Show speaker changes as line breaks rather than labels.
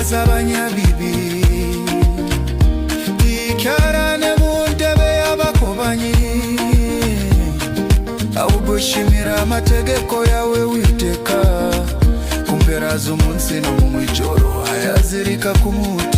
z'abanyabibi ikarane mu ntebe y'abakobanyi ahubwo shimira amategeko yawe witeka ku mpera z'umunsi no mu ijoro ayazirika ku mutima